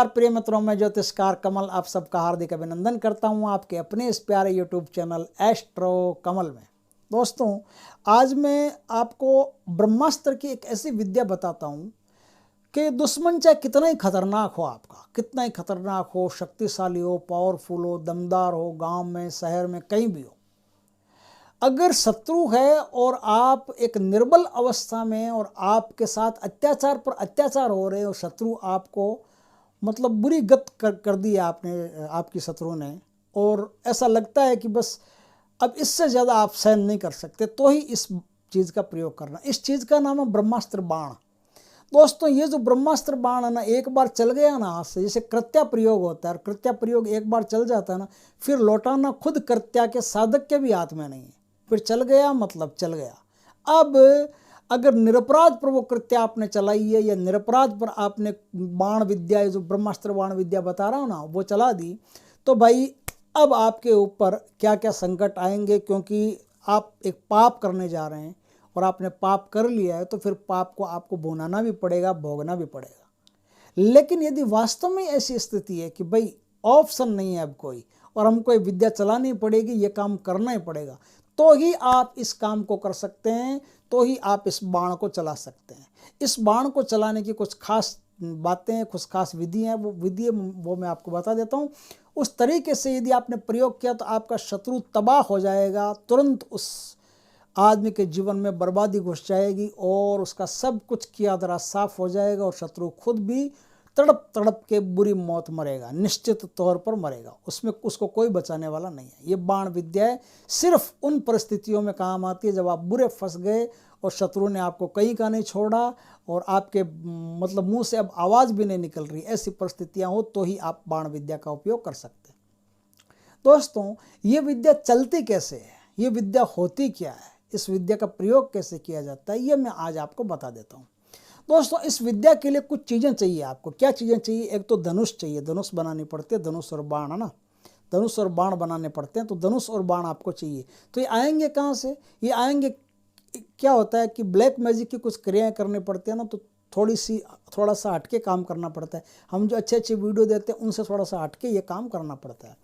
नमस्कार प्रिय मित्रों, मैं ज्योतिषकार कमल आप सबका हार्दिक अभिनंदन करता हूं आपके अपने इस प्यारे यूट्यूब चैनल एस्ट्रो कमल में। दोस्तों, आज मैं आपको ब्रह्मास्त्र की एक ऐसी विद्या बताता हूं कि दुश्मन चाहे कितना ही खतरनाक हो, आपका कितना ही खतरनाक हो, शक्तिशाली हो, पावरफुल हो, दमदार हो, गांव में शहर में कहीं भी हो, अगर शत्रु है और आप एक निर्बल अवस्था में और आपके साथ अत्याचार पर अत्याचार हो रहे हो, शत्रु आपको मतलब बुरी गत कर दी आपने, आपकी शत्रु ने, और ऐसा लगता है कि बस अब इससे ज़्यादा आप सहन नहीं कर सकते, तो ही इस चीज़ का प्रयोग करना। इस चीज़ का नाम है ब्रह्मास्त्र बाण। दोस्तों, ये जो ब्रह्मास्त्र बाण है ना, एक बार चल गया ना हाथ से, जैसे कृत्या प्रयोग होता है, और कृत्या प्रयोग एक बार चल जाता है ना, फिर लौटाना खुद कृत्या के साधक के भी हाथ में नहीं है। फिर चल गया मतलब चल गया। अब अगर निरपराध पर वो कृत्य आपने चलाई है, या निरपराध पर आपने बाण विद्या, जो ब्रह्मास्त्र बाण विद्या बता रहा हूँ ना, वो चला दी, तो भाई अब आपके ऊपर क्या क्या संकट आएंगे, क्योंकि आप एक पाप करने जा रहे हैं और आपने पाप कर लिया है, तो फिर पाप को आपको भुनाना भी पड़ेगा, भोगना भी पड़ेगा। लेकिन यदि वास्तव में ऐसी स्थिति है कि भाई ऑप्शन नहीं है अब कोई, और हमको ये विद्या चलानी पड़ेगी, ये काम करना ही पड़ेगा, तो ही आप इस काम को कर सकते हैं, तो ही आप इस बाण को चला सकते हैं। इस बाण को चलाने की कुछ खास बातें, कुछ खास विधि हैं, वो मैं आपको बता देता हूँ। उस तरीके से यदि आपने प्रयोग किया तो आपका शत्रु तबाह हो जाएगा, तुरंत उस आदमी के जीवन में बर्बादी घुस जाएगी और उसका सब कुछ किया धरा साफ हो जाएगा, और शत्रु खुद भी तड़प तड़प के बुरी मौत मरेगा, निश्चित तौर पर मरेगा, उसमें उसको कोई बचाने वाला नहीं है। ये बाण विद्या है, सिर्फ उन परिस्थितियों में काम आती है जब आप बुरे फंस गए और शत्रु ने आपको कहीं का नहीं छोड़ा और आपके मतलब मुंह से अब आवाज़ भी नहीं निकल रही, ऐसी परिस्थितियां हो तो ही आप बाण विद्या का उपयोग कर सकते हैं। दोस्तों, ये विद्या चलती कैसे है, ये विद्या होती क्या है, इस विद्या का प्रयोग कैसे किया जाता है, ये मैं आज आपको बता देता हूँ। दोस्तों, इस विद्या के लिए कुछ चीज़ें चाहिए आपको। क्या चीज़ें चाहिए? एक तो धनुष चाहिए, धनुष बनानी पड़ती है, धनुष और बाण, है ना, धनुष और बाण बनाने पड़ते हैं, तो धनुष और बाण आपको चाहिए। तो ये आएंगे कहाँ से? ये आएंगे, क्या होता है कि ब्लैक मैजिक की कुछ क्रियाएँ करनी पड़ती है ना, तो थोड़ा सा हटके काम करना पड़ता है। हम जो अच्छे अच्छे वीडियो देते हैं उनसे थोड़ा सा हटके ये काम करना पड़ता है।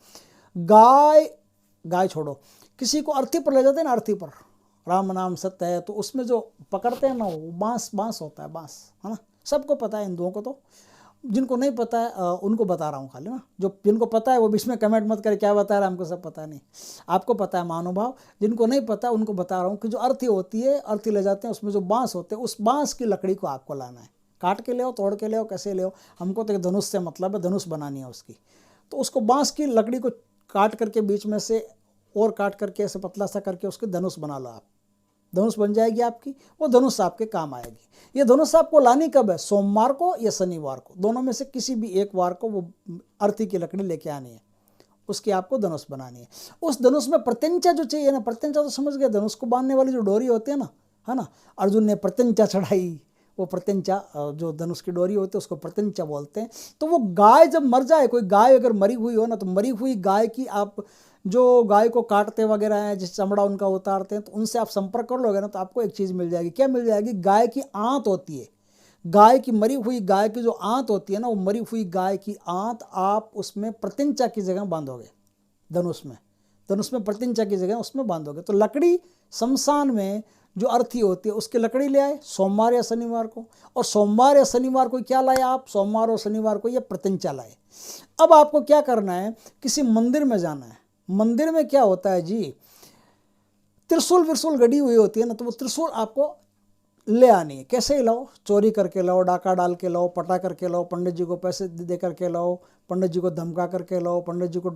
गाय छोड़ो, किसी को अर्थी पर ले जाते हैं ना, अर्थी पर राम नाम सत्य है, तो उसमें जो पकड़ते हैं ना, वो बांस होता है, बांस, है ना, सबको पता है, हिंदुओं को तो। जिनको नहीं पता है उनको बता रहा हूँ खाली ना, जो जिनको पता है वो बीच में कमेंट मत करे क्या बता रहा है, हमको सब पता नहीं, आपको पता है महानुभाव। जिनको नहीं पता उनको बता रहा हूँ कि जो अर्थी होती है, अर्थी ले जाते हैं, उसमें जो बांस होते हैं, उस बांस की लकड़ी को आपको लाना है। काट के ले आओ, तोड़ के ले आओ, कैसे ले आओ, हमको तो धनुष से मतलब है, धनुष बनानी है उसकी। तो उसको बांस की लकड़ी को काट करके बीच में से और काट करके ऐसे पतला सा करके उसके धनुष बना लो आप, धनुष बन जाएगी आपकी। वो धनुष आपके काम आएगी। ये धनुष आपको लानी कब है? सोमवार को या शनिवार को, दोनों में से किसी भी एक वार को वो अर्थी की लकड़ी लेके आनी है, उसकी आपको धनुष बनानी है। उस धनुष में प्रत्यंचा जो चाहिए ना, प्रत्यंचा तो समझ गए, धनुष को बांधने वाली जो डोरी होती है ना, है ना, अर्जुन ने प्रत्यंचा चढ़ाई, वो प्रत्यंचा जो धनुष की डोरी होती है उसको प्रत्यंचा बोलते हैं। तो वो गाय जब मर जाए, कोई गाय अगर मरी हुई हो ना, तो मरी हुई गाय की आप जो गाय को काटते वगैरह हैं, जिस चमड़ा उनका उतारते हैं, तो उनसे आप संपर्क कर लोगे ना, तो आपको एक चीज़ मिल जाएगी। क्या मिल जाएगी? गाय की आंत होती है, गाय की मरी हुई गाय की जो आंत होती है ना, वो मरी हुई गाय की आंत आप उसमें प्रत्यंचा की जगह बांधोगे, धनुष में प्रत्यंचा की जगह उसमें बांधोगे। तो लकड़ी शमशान में जो अर्थी होती है उसकी लकड़ी ले आए सोमवार या शनिवार को, और सोमवार या शनिवार को क्या लाए आप? सोमवार और शनिवार को ये प्रत्यंचा लाए। अब आपको क्या करना है? किसी मंदिर में जाना है। मंदिर में क्या होता है जी, त्रिशूल विरसूल गड़ी हुई होती है ना, तो वो त्रिशूल आपको ले आनी है। कैसे लाओ? चोरी करके लाओ, डाका डाल के लाओ, पटा करके लाओ, पंडित जी को पैसे दे करके लाओ, पंडित जी को धमका करके लाओ, पंडित जी को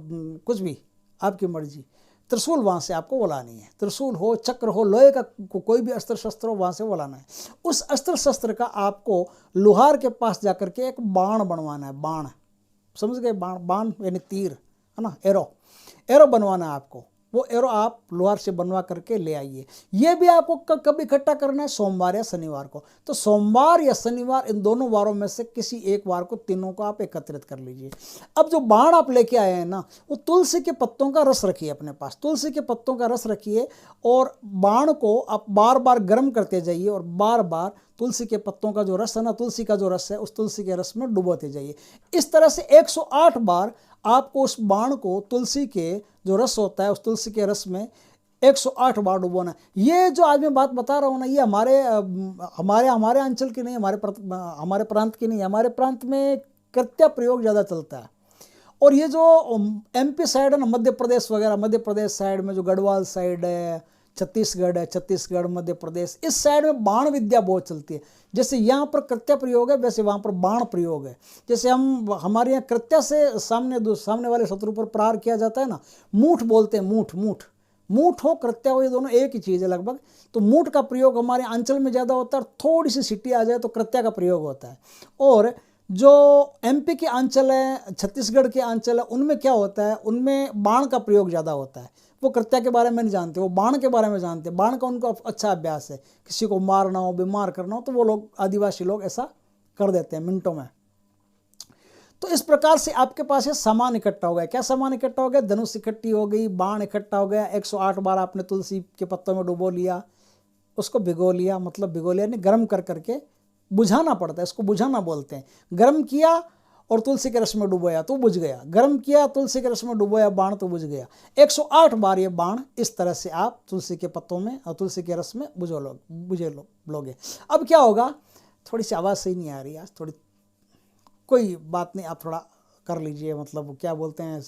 कुछ भी, आपकी मर्जी। त्रिशूल वहाँ से आपको वो लानी है। त्रिशूल हो, चक्र हो, लोहे का कोई भी अस्त्र शस्त्र हो, वहाँ से वो लाना है। उस अस्त्र शस्त्र का आपको लोहार के पास जाकर के एक बाण बनवाना है। बाण समझ गए? बाण यानी तीर, है ना, एरो बनवाना है आपको। वो एरो आप लोहार से बनवा करके ले आइए। ये भी आपको कब इकट्ठा करना है, सोमवार या शनिवार को। तो सोमवार या शनिवार इन दोनों वारों में से किसी एक वार को तीनों को आप एकत्रित कर लीजिए। अब जो बाण आप लेके आए हैं ना, वो तुलसी के पत्तों का रस रखिए अपने पास, तुलसी के पत्तों का रस रखिए और बाण को आप बार बार गर्म करते जाइए और बार बार तुलसी के पत्तों का जो रस है ना, तुलसी का जो रस है, उस तुलसी के रस में डुबोते जाइए। इस तरह से 108 बार आपको उस बाण को तुलसी के जो रस होता है, उस तुलसी के रस में 108 बार डुबोना। ये जो आज मैं बात बता रहा हूँ ना, ये हमारे अंचल की नहीं, हमारे प्रांत की नहीं, हमारे प्रांत में कृत्या प्रयोग ज़्यादा चलता है। और ये जो MP साइड है ना, मध्य प्रदेश वगैरह, मध्य प्रदेश साइड में जो गढ़वाल साइड है, छत्तीसगढ़ है, छत्तीसगढ़ मध्य प्रदेश, इस साइड में बाण विद्या बहुत चलती है। जैसे यहाँ पर कृत्या प्रयोग है, वैसे वहाँ पर बाण प्रयोग है। जैसे हमारे यहाँ कृत्या से सामने वाले शत्रु पर प्रहार किया जाता है ना, मूठ बोलते हैं, मूठ हो कृत्या हो, ये दोनों एक ही चीज़ है लगभग। तो मूठ का प्रयोग हमारे अंचल में ज़्यादा होता है, और थोड़ी सी सिटी आ जाए तो कृत्या का प्रयोग होता है। और जो MP के अंचल है, छत्तीसगढ़ के अंचल है, उनमें क्या होता है, उनमें बाण का प्रयोग ज़्यादा होता है। वो कृत्या के बारे में नहीं जानते, वो बाण के बारे में जानते हैं। बाण का उनको अच्छा अभ्यास है, किसी को मारना हो, बीमार करना हो, तो वो लोग आदिवासी लोग ऐसा कर देते हैं मिनटों में। तो इस प्रकार से आपके पास ये सामान इकट्ठा हो गया। क्या सामान इकट्ठा हो गया? धनुष इकट्ठी हो गई, बाण इकट्ठा हो गया, 108 बार आपने तुलसी के पत्तों में डुबो लिया, उसको भिगो लिया, मतलब भिगो लिया नहीं, गर्म कर करके बुझाना पड़ता है, इसको बुझाना बोलते हैं। गर्म किया और तुलसी के रस में डुबोया तो बुझ गया, गर्म किया तुलसी के रस में डुबोया बाण तो बुझ गया। 108 बार ये बाण इस तरह से आप तुलसी के पत्तों में और तुलसी के रस में बुझे लोगे। अब क्या होगा, थोड़ी सी आवाज़ सही नहीं आ रही आज, थोड़ी, कोई बात नहीं, आप थोड़ा कर लीजिए, मतलब क्या बोलते हैं।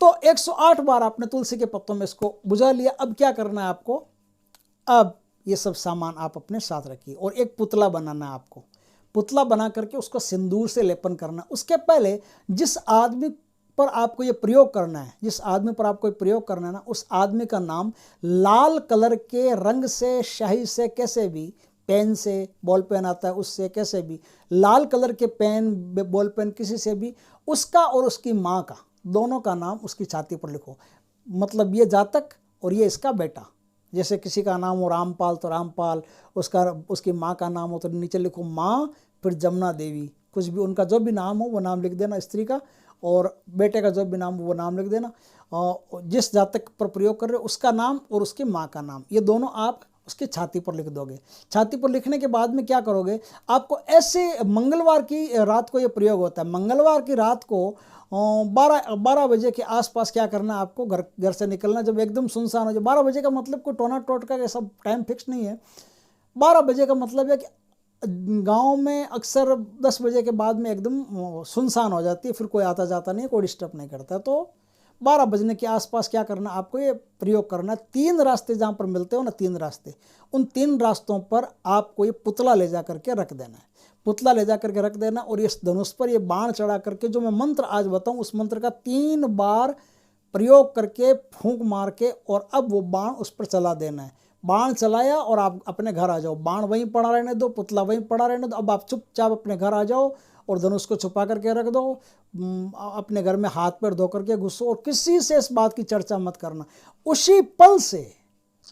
तो 108 बार आपने तुलसी के पत्तों में इसको बुझा लिया। अब क्या करना है आपको, अब ये सब सामान आप अपने साथ रखिए और एक पुतला बनाना है आपको। पुतला बना करके उसको सिंदूर से लेपन करना। उसके पहले जिस आदमी पर आपको ये प्रयोग करना है, जिस आदमी पर आपको प्रयोग करना है ना, उस आदमी का नाम लाल कलर के रंग से, स्याही से, कैसे भी, पेन से, बॉल पेन आता है उससे, कैसे भी, लाल कलर के पेन, बॉल पेन, किसी से भी, उसका और उसकी माँ का, दोनों का नाम उसकी छाती पर लिखो। मतलब ये जातक और ये इसका बेटा। जैसे किसी का नाम हो रामपाल तो रामपाल, उसकी माँ का नाम हो तो नीचे लिखो माँ, फिर जमुना देवी, कुछ भी उनका जो भी नाम हो वो नाम लिख देना स्त्री का, और बेटे का जो भी नाम हो वो नाम लिख देना। और जिस जातक पर प्रयोग कर रहे हो उसका नाम और उसकी माँ का नाम, ये दोनों आप उसकी छाती पर लिख दोगे। छाती पर लिखने के बाद में क्या करोगे, आपको ऐसे मंगलवार की रात को ये प्रयोग होता है। मंगलवार की रात को 12 बजे के आसपास क्या करना है आपको, घर से निकलना जब एकदम सुनसान हो जाए। 12 बजे का मतलब कोई टोना टोटका का सब टाइम फिक्स नहीं है। 12 बजे का मतलब है कि गांव में अक्सर 10 बजे के बाद में एकदम सुनसान हो जाती है, फिर कोई आता जाता नहीं है, कोई डिस्टर्ब नहीं करता। तो 12 बजने के आसपास क्या करना, आपको ये प्रयोग करना है। 3 रास्ते जहाँ पर मिलते हो ना, 3 रास्ते, उन 3 रास्तों पर आपको ये पुतला ले जा करके रख देना है। पुतला ले जा करके रख देना और इस धनुष पर ये बाण चढ़ा करके, जो मैं मंत्र आज बताऊं उस मंत्र का 3 बार प्रयोग करके, फूंक मार के, और अब वो बाण उस पर चला देना है। बाण चलाया और आप अपने घर आ जाओ। बाण वहीं पड़ा रहने दो, पुतला वहीं पड़ा रहने दो। अब आप चुपचाप अपने घर आ जाओ और धनुष को छुपा करके रख दो। अपने घर में हाथ पैर धो करके घुसो और किसी से इस बात की चर्चा मत करना। उसी पल से,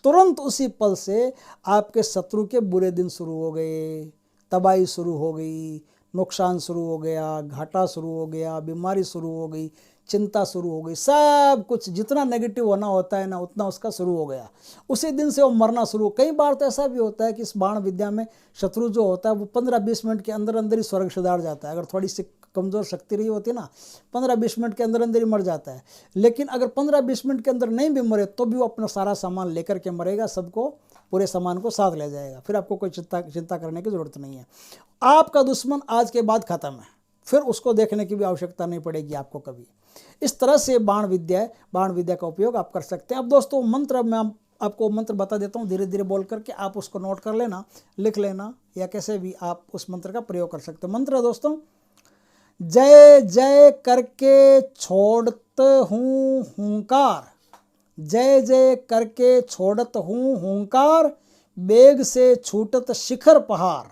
तुरंत उसी पल से आपके शत्रु के बुरे दिन शुरू हो गए, तबाही शुरू हो गई, नुकसान शुरू हो गया, घाटा शुरू हो गया, बीमारी शुरू हो गई, चिंता शुरू हो गई, सब कुछ जितना नेगेटिव होना होता है ना उतना उसका शुरू हो गया। उसी दिन से वो मरना शुरू। कई बार तो ऐसा भी होता है कि इस बाण विद्या में शत्रु जो होता है वो 15-20 मिनट के अंदर अंदर ही स्वर्ग सुधार जाता है। अगर थोड़ी सी कमज़ोर शक्ति रही होती ना, 15-20 मिनट के अंदर अंदर ही मर जाता है। लेकिन अगर 15-20 मिनट के अंदर नहीं भी मरे तो भी वो अपना सारा सामान लेकर के मरेगा, सबको, पूरे सामान को साथ ले जाएगा। फिर आपको कोई चिंता करने की ज़रूरत नहीं है। आपका दुश्मन आज के बाद ख़त्म है, फिर उसको देखने की भी आवश्यकता नहीं पड़ेगी आपको कभी। इस तरह से बाण विद्या का उपयोग आप कर सकते हैं। अब दोस्तों मंत्र, मैं आपको मंत्र बता देता हूँ, धीरे धीरे बोल करके आप उसको नोट कर लेना, लिख लेना, या कैसे भी आप उस मंत्र का प्रयोग कर सकते हैं। मंत्र है दोस्तों, जय जय करके छोड़त हूँ हुंकार, जय जय करके छोड़त हूँ हुंकार, बेग से छूटत शिखर पहाड़,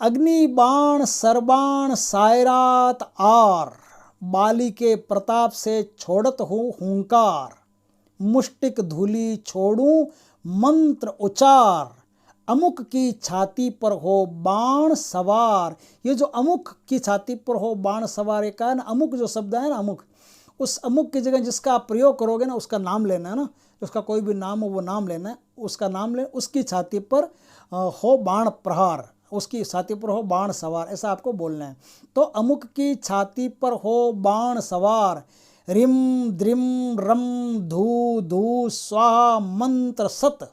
अग्नि बाण सरबाण सायरात आर, बाली के प्रताप से छोड़त हूँ हुंकार, मुष्टिक धूली छोड़ूं मंत्र उचार, अमुक की छाती पर हो बाण सवार। ये जो अमुक की छाती पर हो बाण सवार, एक है ना अमुक जो शब्द है ना अमुक, उस अमुक की जगह जिसका आप प्रयोग करोगे ना उसका नाम लेना है ना, उसका कोई भी नाम हो वो नाम लेना है, उसका नाम ले, उसकी छाती पर हो बाण प्रहार, उसकी छाती पर हो बाण सवार, ऐसा आपको बोलना है। तो अमुक की छाती पर हो बाण सवार, रिम द्रिम रम धू धू स्वाहा मंत्र सत,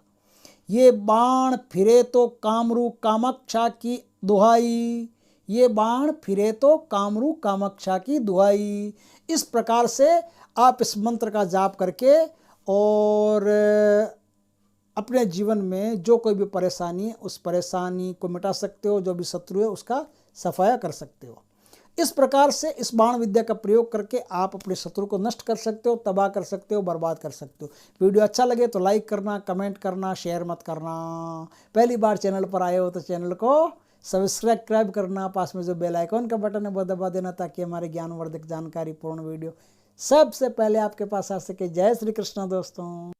ये बाण फिरे तो कामरू कामाक्षा की दुहाई, ये बाण फिरे तो कामरू कामाक्षा की दुहाई। इस प्रकार से आप इस मंत्र का जाप करके और अपने जीवन में जो कोई भी परेशानी है उस परेशानी को मिटा सकते हो, जो भी शत्रु है उसका सफाया कर सकते हो। इस प्रकार से इस बाण विद्या का प्रयोग करके आप अपने शत्रु को नष्ट कर सकते हो, तबाह कर सकते हो, बर्बाद कर सकते हो। वीडियो अच्छा लगे तो लाइक करना, कमेंट करना, शेयर मत करना। पहली बार चैनल पर आए हो तो चैनल को सब्सक्राइब करना, पास में जो बेल आइकॉन का बटन है वो दबा देना ताकि हमारे ज्ञानवर्धक जानकारी पूर्ण वीडियो सबसे पहले आपके पास आ सके। जय श्री कृष्ण दोस्तों।